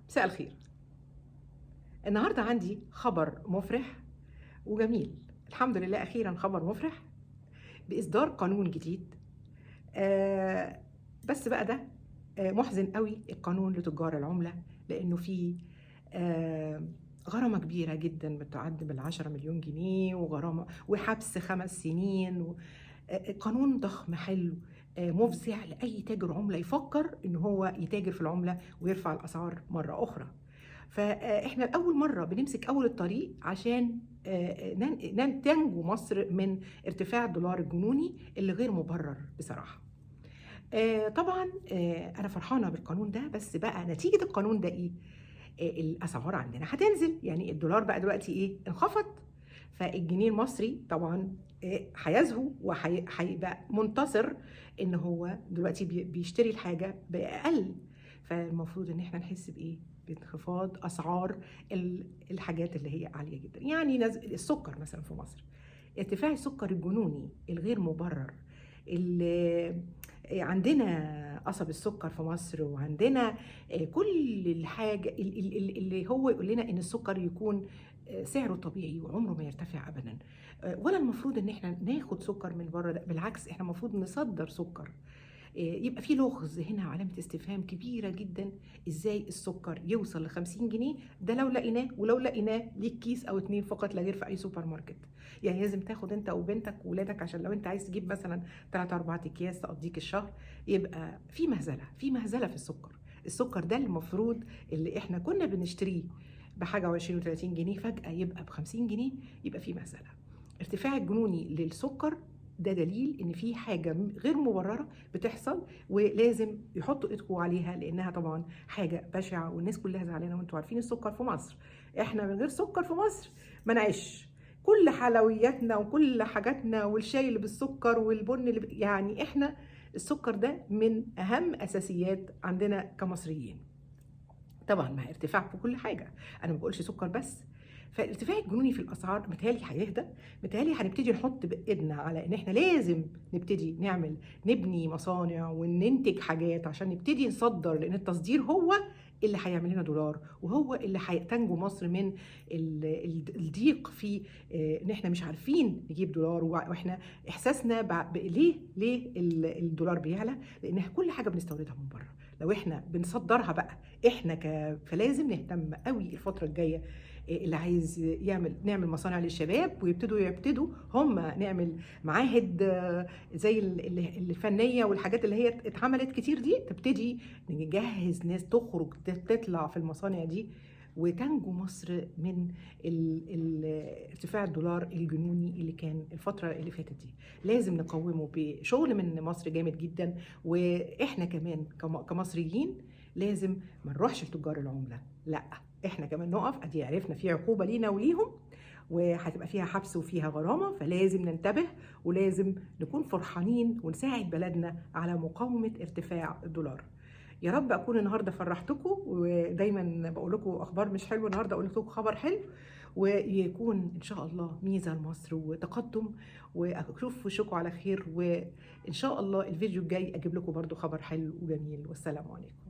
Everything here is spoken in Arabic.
مساء الخير. النهارده عندي خبر مفرح وجميل. الحمد لله أخيرا خبر مفرح بإصدار قانون جديد. آه بس بقى ده محزن قوي القانون لتجار العملة، لأنه فيه آه غرامة كبيرة جدا بتعد بال10 مليون جنيه، وغرامة وحبس 5 سنين قانون ضخم حلو، مفزع لأي تاجر عملة يفكر إن هو يتاجر في العملة ويرفع الأسعار مرة أخرى. فاحنا لاول مره بنمسك اول الطريق عشان تنجو مصر من ارتفاع الدولار الجنوني اللي غير مبرر بصراحه. طبعا انا فرحانه بالقانون ده، بس بقى نتيجه القانون ده ايه؟ الاسعار عندنا هتنزل، يعني الدولار بقى دلوقتي ايه؟ انخفض. فالجنيه المصري طبعا هيزهو وهيبقى منتصر ان هو دلوقتي بيشتري الحاجه باقل. فالمفروض ان احنا نحس بايه؟ بانخفاض اسعار الحاجات اللي هي عاليه جدا. يعني السكر مثلا في مصر، ارتفاع السكر الجنوني الغير مبرر اللي عندنا قصب السكر في مصر، وعندنا كل الحاجه اللي هو يقول لنا ان السكر يكون سعره طبيعي وعمره ما يرتفع ابدا. ولا المفروض ان احنا ناخد سكر من بره، ده بالعكس احنا المفروض نصدر سكر. يبقى في لغز هنا، علامة استفهام كبيرة جدا. ازاي السكر يوصل ل50 جنيه؟ ده لو لقيناه، ولو لقيناه ليك كيس او 2 فقط لا غير في اي سوبر ماركت. يعني لازم تاخد انت وبنتك وولادك، عشان لو انت عايز تجيب مثلا 3 4 اكياس تقضيك الشهر. يبقى في مهزلة، في السكر. السكر ده المفروض اللي احنا كنا بنشتريه بحاجة و20 و30 جنيه فجأة يبقى ب50 جنيه، يبقى في مهزلة. ارتفاع الجنوني للسكر ده دليل ان في حاجه غير مبرره بتحصل، ولازم يحطوا ايدكم عليها، لانها طبعا حاجه بشعه والناس كلها زعلانه. وانتوا عارفين السكر في مصر، احنا من غير سكر في مصر ما نعيش. كل حلوياتنا وكل حاجاتنا والشاي اللي بالسكر والبن يعني احنا السكر ده من اهم اساسيات عندنا كمصريين. طبعا مع ارتفاع في كل حاجه، انا ما بقولش سكر بس. فالارتفاع الجنوني في الاسعار متهيألي هيهدى، متهيألي هنبتدي نحط بايدنا على ان احنا لازم نبتدي نبني مصانع وننتج حاجات عشان نبتدي نصدر، لان التصدير هو اللي هيعمل لنا دولار، وهو اللي هتنجو مصر من الضيق في ان احنا مش عارفين نجيب دولار. واحنا احساسنا ليه الدولار بيعلى؟ لان كل حاجه بنستوردها من بره. لو احنا بنصدرها بقى احنا فلازم نهتم قوي الفتره الجايه. اللي عايز نعمل مصانع للشباب ويبتدوا هم نعمل معاهد زي الفنيه والحاجات اللي هي اتعملت كتير دي، تبتدي نجهز ناس تخرج تطلع في المصانع دي، وتنجو مصر من ارتفاع الدولار الجنوني اللي كان الفترة اللي فاتت دي. لازم نقومه بشغل من مصر جامد جدا. واحنا كمان كمصريين لازم ما نروحش لتجار العملة، لا احنا كمان نقف. ادي عرفنا في عقوبة لينا وليهم، وهتبقى فيها حبس وفيها غرامة، فلازم ننتبه ولازم نكون فرحانين ونساعد بلدنا على مقاومة ارتفاع الدولار. يا رب اكون النهارده فرحتكم، ودايما بقول لكم اخبار مش حلوه، النهارده اقول لكم خبر حلو، ويكون ان شاء الله ميزه لمصر وتقدم، واشوف وشكم على خير. وان شاء الله الفيديو الجاي اجيب لكم برضو خبر حلو وجميل. والسلام عليكم.